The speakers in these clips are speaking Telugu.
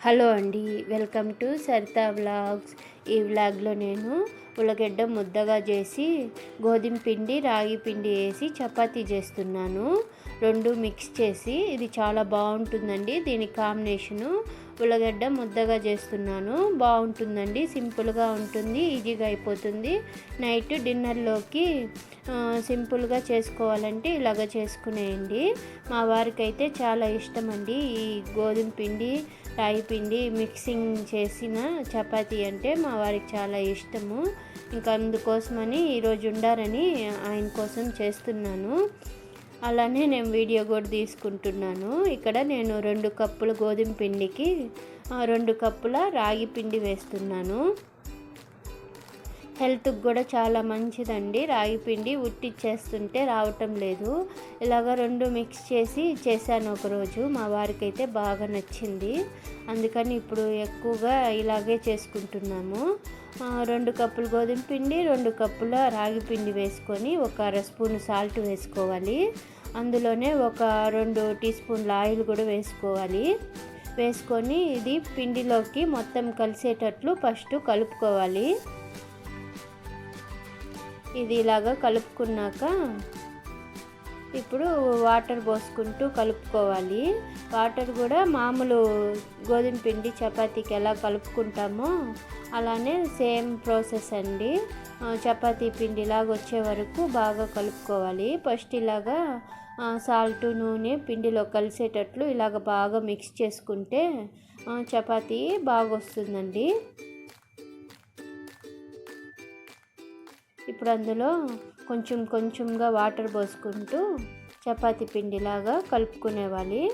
హలో అండి, వెల్కమ్ టు సరితా వ్లాగ్స్. ఈ వ్లాగ్లో నేను ఉల్లగడ్డ ముద్దగా చేసి గోధుమ పిండి రాగి పిండి వేసి చపాతీ చేస్తున్నాను. రెండు మిక్స్ చేసి ఇది చాలా బాగుంటుందండి. దీని కాంబినేషను ఉల్లగడ్డ ముద్దగా చేస్తున్నాను. బాగుంటుందండి, సింపుల్గా ఉంటుంది, ఈజీగా అయిపోతుంది. నైట్ డిన్నర్లోకి సింపుల్గా చేసుకోవాలంటే ఇలాగ చేసుకునేయండి. మా వారికి అయితే చాలా ఇష్టం అండి ఈ గోధుమ పిండి రాగి పిండి మిక్సింగ్ చేసిన చపాతీ అంటే మా వారికి చాలా ఇష్టము. ఇంకా అందుకోసమని ఈరోజు ఉండారని ఆయన కోసం చేస్తున్నాను. అలానే నేను వీడియో కూడా తీసుకుంటున్నాను. ఇక్కడ నేను 2 కప్పుల గోధుమ పిండికి 2 కప్పుల రాగి పిండి వేస్తున్నాను. హెల్త్కి కూడా చాలా మంచిదండి. రాగి పిండి ఉట్టిచ్చేస్తుంటే రావటం లేదు. ఇలాగ 2 మిక్స్ చేసి చేశాను ఒకరోజు. మా వారికి అయితే బాగా నచ్చింది. అందుకని ఇప్పుడు ఎక్కువగా ఇలాగే చేసుకుంటున్నాము. 2 కప్పులు గోధుమ పిండి, 2 కప్పుల రాగి పిండి వేసుకొని ఒక అర స్పూన్ సాల్ట్ వేసుకోవాలి. అందులోనే ఒక 2 టీ స్పూన్ల ఆయిల్ కూడా వేసుకోవాలి. వేసుకొని ఇది పిండిలోకి మొత్తం కలిసేటట్లు ఫస్ట్ కలుపుకోవాలి. ఇది ఇలాగా కలుపుకున్నాక ఇప్పుడు వాటర్ పోసుకుంటూ కలుపుకోవాలి. వాటర్ కూడా మామూలు గోధుమ పిండి చపాతీకి ఎలా కలుపుకుంటామో అలానే సేమ్ ప్రాసెస్ అండి. చపాతీ పిండిలాగా వచ్చే వరకు బాగా కలుపుకోవాలి. ఫస్ట్ ఇలాగా సాల్ట్ నూనె పిండిలో కలిసేటట్లు ఇలాగ బాగా మిక్స్ చేసుకుంటే చపాతీ బాగా వస్తుందండి. ఇప్పుడు అందులో కొంచెం కొంచెంగా వాటర్ పోసుకుంటూ చపాతీ పిండిలాగా కలుపుకునేవాలి.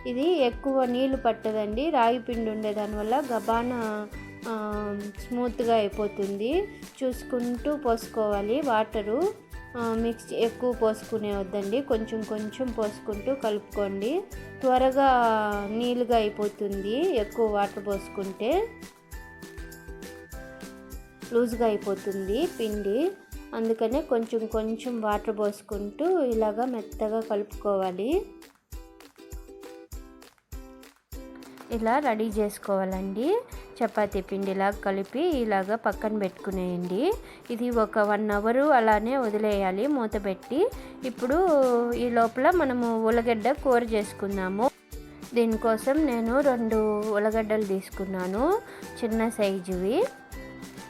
ఇది ఎక్కువ నీళ్ళు పట్టదండి. రాగి పిండి ఉండే దానివల్ల గబాన స్మూత్గా అయిపోతుంది. చూసుకుంటూ పోసుకోవాలి. వాటరు మిక్స్ ఎక్కువ పోసుకునే వద్దండి, కొంచెం కొంచెం పోసుకుంటూ కలుపుకోండి. త్వరగా నీళ్ళుగా అయిపోతుంది ఎక్కువ వాటర్ పోసుకుంటే. లూజ్గా అయిపోతుంది పిండి. అందుకనే కొంచెం కొంచెం వాటర్ పోసుకుంటూ ఇలాగా మెత్తగా కలుపుకోవాలి. ఇలా రెడీ చేసుకోవాలండి. చపాతీ పిండిలా కలిపి ఇలాగా పక్కన పెట్టుకునేయండి. ఇది ఒక 1 అవర్ అలానే వదిలేయాలి మూత పెట్టి. ఇప్పుడు ఈ లోపల మనము ఉల్లగడ్డ కూర చేసుకుందాము. దీనికోసం నేను 2 ఉల్లగడ్డలు తీసుకున్నాను, చిన్న సైజువి.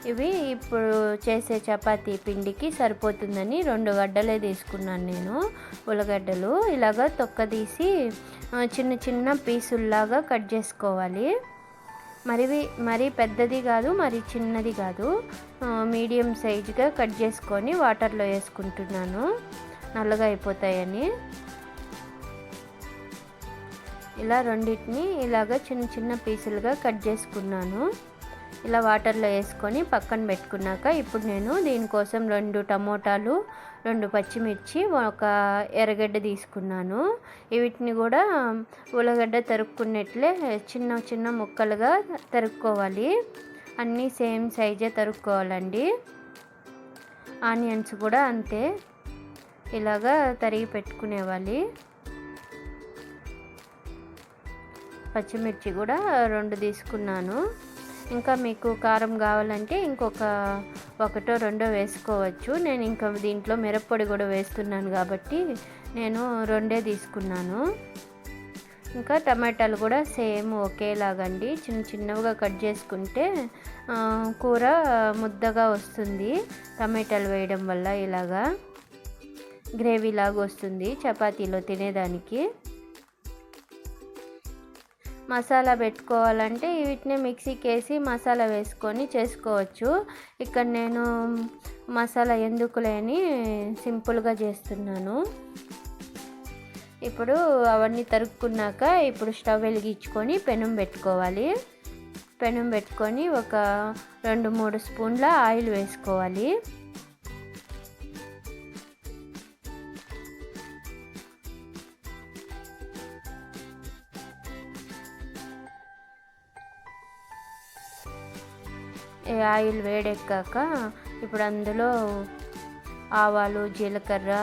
ఇవి ఇప్పుడు చేసే చపాతీ పిండికి సరిపోతుందని 2 గడ్డలే తీసుకున్నాను నేను ఉల్లగడ్డలు. ఇలాగా తొక్క తీసి చిన్న చిన్న పీసుల్లాగా కట్ చేసుకోవాలి. మరీ పెద్దది కాదు, మరీ చిన్నది కాదు, మీడియం సైజుగా కట్ చేసుకొని వాటర్లో వేసుకుంటున్నాను నల్లగా అయిపోతాయని. ఇలా రెండింటిని ఇలాగా చిన్న చిన్న పీసులుగా కట్ చేసుకున్నాను. ఇలా వాటర్లో వేసుకొని పక్కన పెట్టుకున్నాక ఇప్పుడు నేను దీనికోసం 2 టమోటాలు, 2 పచ్చిమిర్చి, ఒక ఎర్రగడ్డ తీసుకున్నాను. వీటిని కూడా ఉల్లగడ్డ తరుక్కున్నట్లే చిన్న చిన్న ముక్కలుగా తరుక్కోవాలి. అన్నీ సేమ్ సైజే తరుక్కోవాలండి. ఆనియన్స్ కూడా అంతే, ఇలాగా తరిగి పెట్టుకునేవాలి. పచ్చిమిర్చి కూడా 2 తీసుకున్నాను. ఇంకా మీకు కారం కావాలంటే ఇంకొక 1 2 వేసుకోవచ్చు. నేను ఇంకా దీంట్లో మిరప్పొడి కూడా వేస్తున్నాను కాబట్టి నేను 2 తీసుకున్నాను. ఇంకా టమాటాలు కూడా సేమ్ ఒకేలాగండి, చిన్న చిన్నవిగా కట్ చేసుకుంటే కూర ముద్దగా వస్తుంది. టమాటాలు వేయడం వల్ల ఇలాగా గ్రేవీ లాగా వస్తుంది చపాతీలో తినేదానికి. మసాలా పెట్టుకోవాలంటే వీటిని మిక్సీకి వేసి మసాలా వేసుకొని చేసుకోవచ్చు. ఇక్కడ నేను మసాలా ఎందుకులే అని సింపుల్గా చేస్తున్నాను. ఇప్పుడు అవన్నీ తరుక్కున్నాక ఇప్పుడు స్టవ్ వెలిగించుకొని పెనం పెట్టుకోవాలి. పెనం పెట్టుకొని ఒక 2-3 స్పూన్ల ఆయిల్ వేసుకోవాలి. ఆయిల్ వేడెక్కాక ఇప్పుడు అందులో ఆవాలు, జీలకర్ర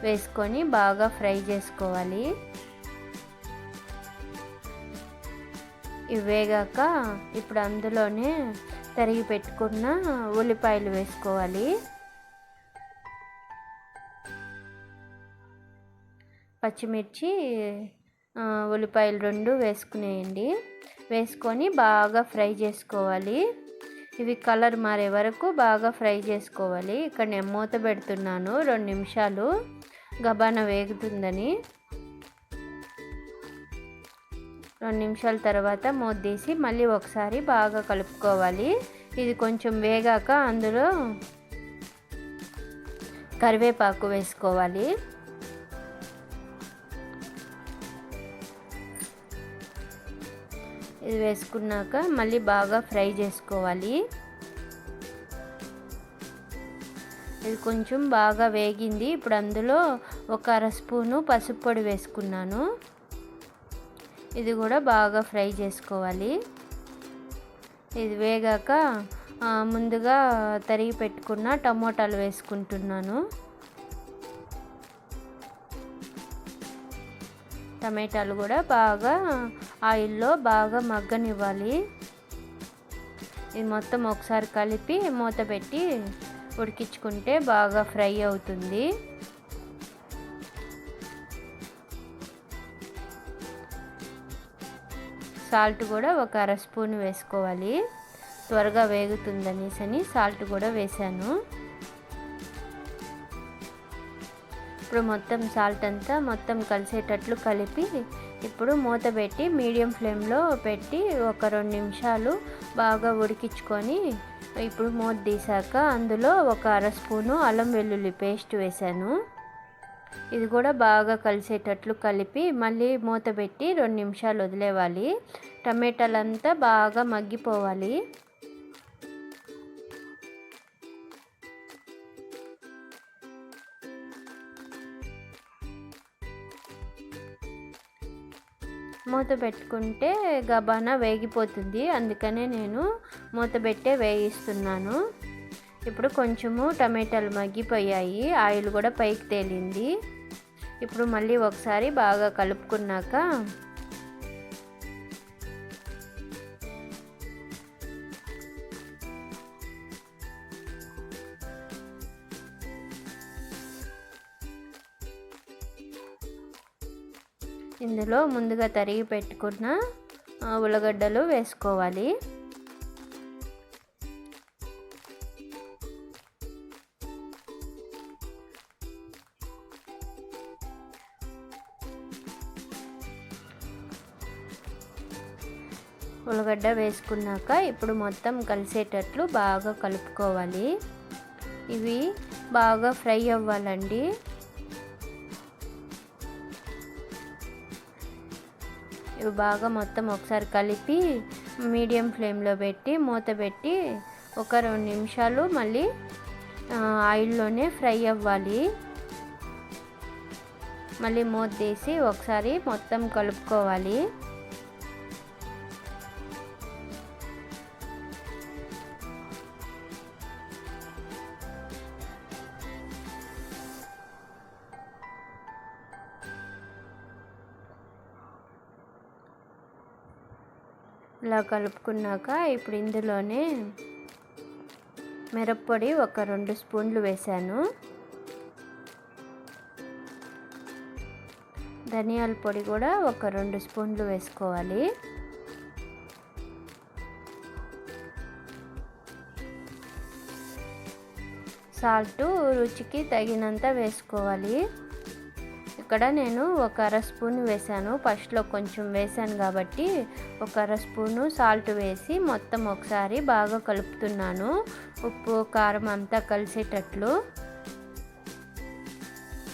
వేసుకొని బాగా ఫ్రై చేసుకోవాలి. ఇవి వేగాక ఇప్పుడు అందులోనే తరిగి పెట్టుకున్న ఉల్లిపాయలు వేసుకోవాలి. పచ్చిమిర్చి ఉల్లిపాయలు 2 వేసుకునేయండి. వేసుకొని బాగా ఫ్రై చేసుకోవాలి. ఇవి కలర్ మారే వరకు బాగా ఫ్రై చేసుకోవాలి. ఇక్కడ నేను మూత పెడుతున్నాను 2 నిమిషాలు గబాన వేగుతుందని. 2 నిమిషాల తర్వాత మూత తీసి మళ్ళీ ఒకసారి బాగా కలుపుకోవాలి. ఇది కొంచెం వేగాక అందులో కరివేపాకు వేసుకోవాలి. ఇది వేసుకున్నాక మళ్ళీ బాగా ఫ్రై చేసుకోవాలి. ఇది కొంచెం బాగా వేగింది. ఇప్పుడు అందులో 1 అర స్పూను పసుపు పొడి వేసుకున్నాను. ఇది కూడా బాగా ఫ్రై చేసుకోవాలి. ఇది వేగాక ముందుగా తరిగి పెట్టుకున్న టమోటాలు వేసుకుంటున్నాను. టమాటాలు కూడా బాగా ఆయిల్లో బాగా మగ్గనివ్వాలి. ఇది మొత్తం ఒకసారి కలిపి మూత పెట్టి ఉడికించుకుంటే బాగా ఫ్రై అవుతుంది. సాల్ట్ కూడా 1 అర స్పూన్ వేసుకోవాలి. త్వరగా వేగుతుందనేసి సాల్ట్ కూడా వేసాను. ఇప్పుడు మొత్తం సాల్ట్ అంతా మొత్తం కలిసేటట్లు కలిపి ఇప్పుడు మూత పెట్టి మీడియం ఫ్లేమ్లో పెట్టి 1-2 నిమిషాలు బాగా ఉడికించుకొని ఇప్పుడు మూత తీసాక అందులో 1 అర స్పూను అల్లం వెల్లుల్లి పేస్ట్ వేసాను. ఇది కూడా బాగా కలిసేటట్లు కలిపి మళ్ళీ మూత పెట్టి 2 నిమిషాలు వదిలేవాలి. టమాటాలంతా బాగా మగ్గిపోవాలి. మూత పెట్టుకుంటే గబానా వేగిపోతుంది. అందుకనే నేను మూత పెట్టే వేయిస్తున్నాను. ఇప్పుడు కొంచెము టమాటాలు మగ్గిపోయాయి. ఆయిల్ కూడా పైకి తేలింది. ఇప్పుడు మళ్ళీ ఒకసారి బాగా కలుపుకున్నాక ఇందులో ముందుగా తరిగి పెట్టుకున్న ఉల్లగడ్డలు వేసుకోవాలి. ఉల్లగడ్డ వేసుకున్నాక ఇప్పుడు మొత్తం కలిసేటట్లు బాగా కలుపుకోవాలి. ఇవి బాగా ఫ్రై అవ్వాలండి. ఇవి బాగా మొత్తం ఒకసారి కలిపి మీడియం ఫ్లేమ్లో పెట్టి మూత పెట్టి 1-2 నిమిషాలు మళ్ళీ ఆయిల్లోనే ఫ్రై అవ్వాలి. మళ్ళీ మూత తీసి ఒకసారి మొత్తం కలుపుకోవాలి. ఇలా కలుపుకున్నాక ఇప్పుడు ఇందులోనే మిరప్పొడి 2 స్పూన్లు వేసాను. ధనియాల పొడి కూడా 2 స్పూన్లు వేసుకోవాలి. సాల్ట్ రుచికి తగినంత వేసుకోవాలి. ఇక్కడ నేను 1 అర స్పూన్ వేసాను. ఫస్ట్లో కొంచెం వేసాను కాబట్టి 1 అర స్పూను సాల్ట్ వేసి మొత్తం ఒకసారి బాగా కలుపుతున్నాను. ఉప్పు కారం అంతా కలిసేటట్లు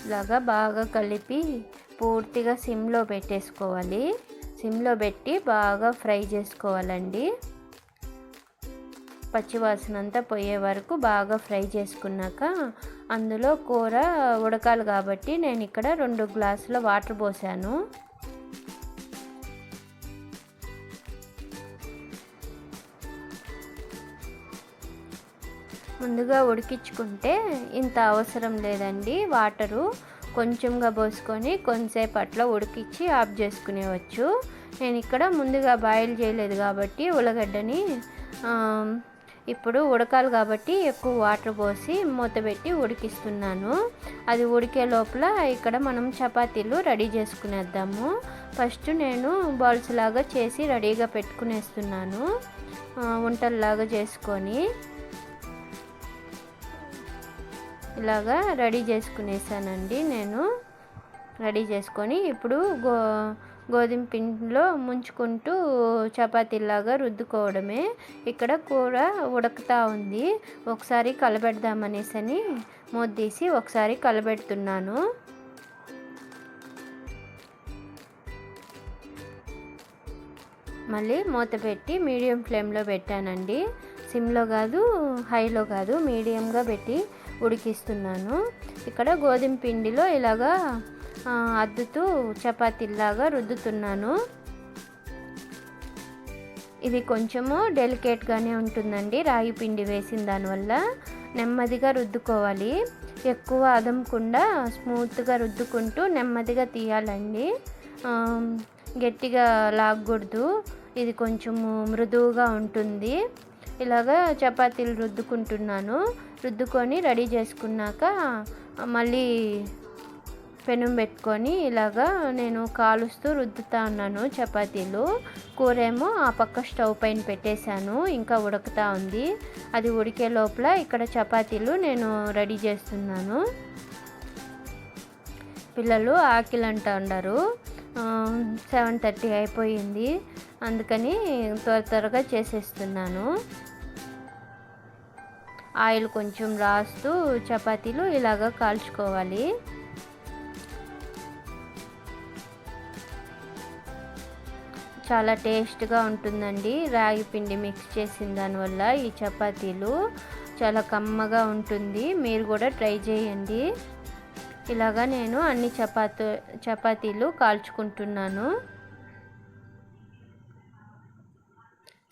ఇలాగా బాగా కలిపి పూర్తిగా సిమ్లో పెట్టేసుకోవాలి. సిమ్లో పెట్టి బాగా ఫ్రై చేసుకోవాలండి. పచ్చివాసన అంతా పోయే వరకు బాగా ఫ్రై చేసుకున్నాక అందులో కూర ఉడకాలి కాబట్టి నేను ఇక్కడ 2 గ్లాసుల వాటర్ పోసాను. ముందుగా ఉడికించుకుంటే ఇంత అవసరం లేదండి వాటరు. కొంచెంగా పోసుకొని కొంతసేపు అట్లా ఉడికించి ఆఫ్ చేసుకునేవచ్చు. నేను ఇక్కడ ముందుగా బాయిల్ చేయలేదు కాబట్టి ఉల్లగడ్డని ఇప్పుడు ఉడకాలి కాబట్టి ఎక్కువ వాటర్ పోసి మూత పెట్టి ఉడికిస్తున్నాను. అది ఉడికే లోపల ఇక్కడ మనం చపాతీలు రెడీ చేసుకునేద్దాము. ఫస్ట్ నేను బాల్స్ లాగా చేసి రెడీగా పెట్టుకునేస్తున్నాను. వంటల్లాగా చేసుకొని ఇలాగా రెడీ చేసుకునేసానండి. నేను రెడీ చేసుకొని ఇప్పుడు గోధుమ పిండిలో ముంచుకుంటూ చపాతీలాగా రుద్దుకోవడమే. ఇక్కడ కూర ఉడుకుతూ ఉంది. ఒకసారి కలబెడదామనేసని మూత తీసి ఒకసారి కలబెడుతున్నాను. మళ్ళీ మూత పెట్టి మీడియం ఫ్లేమ్లో పెట్టానండి. సిమ్లో కాదు, హైలో కాదు, మీడియంగా పెట్టి ఉడికిస్తున్నాను. ఇక్కడ గోధుమ పిండిలో ఇలాగా అద్దుతూ చపాతీలాగా రుద్దుతున్నాను. ఇది కొంచెము డెలికేట్గానే ఉంటుందండి, రాగి పిండి వేసిన దానివల్ల. నెమ్మదిగా రుద్దుకోవాలి, ఎక్కువ అదమకుండా స్మూత్గా రుద్దుకుంటూ నెమ్మదిగా తీయాలండి. గట్టిగా లాగకూడదు, ఇది కొంచెము మృదువుగా ఉంటుంది. ఇలాగా చపాతీలు రుద్దుకుంటున్నాను. రుద్దుకొని రెడీ చేసుకున్నాక మళ్ళీ పెనం పెట్టుకొని ఇలాగా నేను కాలుస్తూ రుద్దుతా ఉన్నాను చపాతీలు. కూరేమో ఆ పక్క స్టవ్ పైన పెట్టేశాను, ఇంకా ఉడుకుతూ ఉంది. అది ఉడికే లోపల ఇక్కడ చపాతీలు నేను రెడీ చేస్తున్నాను. పిల్లలు ఆకలి అంటూ ఉన్నారు. 7:30 అయిపోయింది, అందుకని త్వరగా చేసేస్తున్నాను. ఆయిల్ కొంచెం రాస్తూ చపాతీలు ఇలాగా కాల్చుకోవాలి. చాలా టేస్ట్గా ఉంటుందండి. రాగి పిండి మిక్స్ చేసిన దానివల్ల ఈ చపాతీలు చాలా కమ్మగా ఉంటుంది. మీరు కూడా ట్రై చేయండి. ఇలాగా నేను అన్ని చపాతీలు కాల్చుకుంటున్నాను.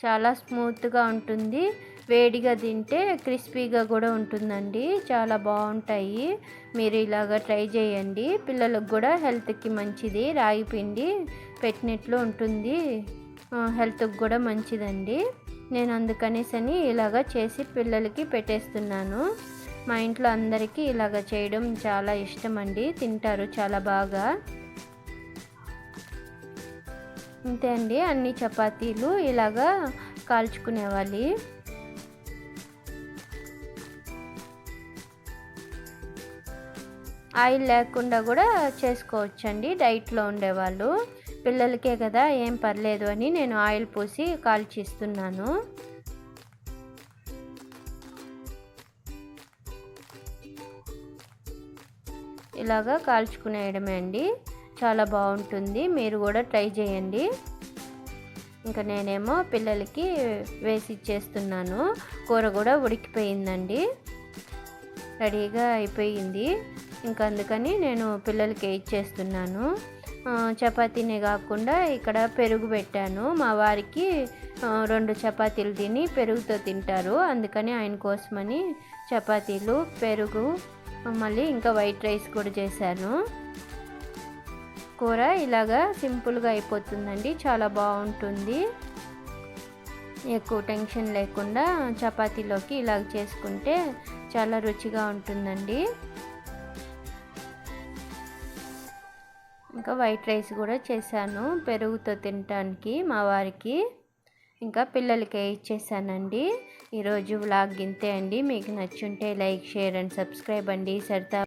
చాలా స్మూత్గా ఉంటుంది. వేడిగా తింటే క్రిస్పీగా కూడా ఉంటుందండి, చాలా బాగుంటాయి. మీరు ఇలాగా ట్రై చేయండి. పిల్లలకు కూడా హెల్త్కి మంచిది. రాగి పిండి పెట్టినట్లు ఉంటుంది, హెల్త్కి కూడా మంచిదండి. నేను అందుకనేసని ఇలాగా చేసి పిల్లలకి పెట్టేస్తున్నాను. మా ఇంట్లో అందరికీ ఇలాగ చేయడం చాలా ఇష్టం అండి, తింటారు చాలా బాగా. అంతే అండి, అన్ని చపాతీలు ఇలాగా కాల్చుకునేవాలి. ఆయిల్ లేకుండా కూడా చేసుకోవచ్చండి డైట్లో ఉండేవాళ్ళు. పిల్లలకే కదా, ఏం పర్లేదు అని నేను ఆయిల్ పోసి కాల్చిస్తున్నాను. ఇలాగా కాల్చుకునేయడమే అండి, చాలా బాగుంటుంది. మీరు కూడా ట్రై చేయండి. ఇంకా నేనేమో పిల్లలకి వేసి ఇచ్చేస్తున్నాను. కూర కూడా ఉడికిపోయిందండి, రెడీగా అయిపోయింది. ఇంకా అందుకని నేను పిల్లలకి ఇచ్చేస్తున్నాను. చపాతీనే కాకుండా ఇక్కడ పెరుగు పెట్టాను. మా వారికి 2 చపాతీలు తిని పెరుగుతో తింటారు, అందుకని ఆయన కోసమని చపాతీలు, పెరుగు, మళ్ళీ ఇంకా వైట్ రైస్ కూడా చేశాను. కూర ఇలాగా సింపుల్గా అయిపోతుందండి, చాలా బాగుంటుంది. ఎక్కువ టెన్షన్ లేకుండా చపాతీలోకి ఇలాగ చేసుకుంటే చాలా రుచిగా ఉంటుందండి. ఇంకా వైట్ రైస్ కూడా చేశాను పెరుగుతో తినడానికి మా వారికి. ఇంకా పిల్లలకి ఇచ్చేసానండి. ఈరోజు వ్లాగ్ ఇంతే అండి. మీకు నచ్చుంటే లైక్, షేర్ అండ్ సబ్స్క్రైబ్ అండి. సరితా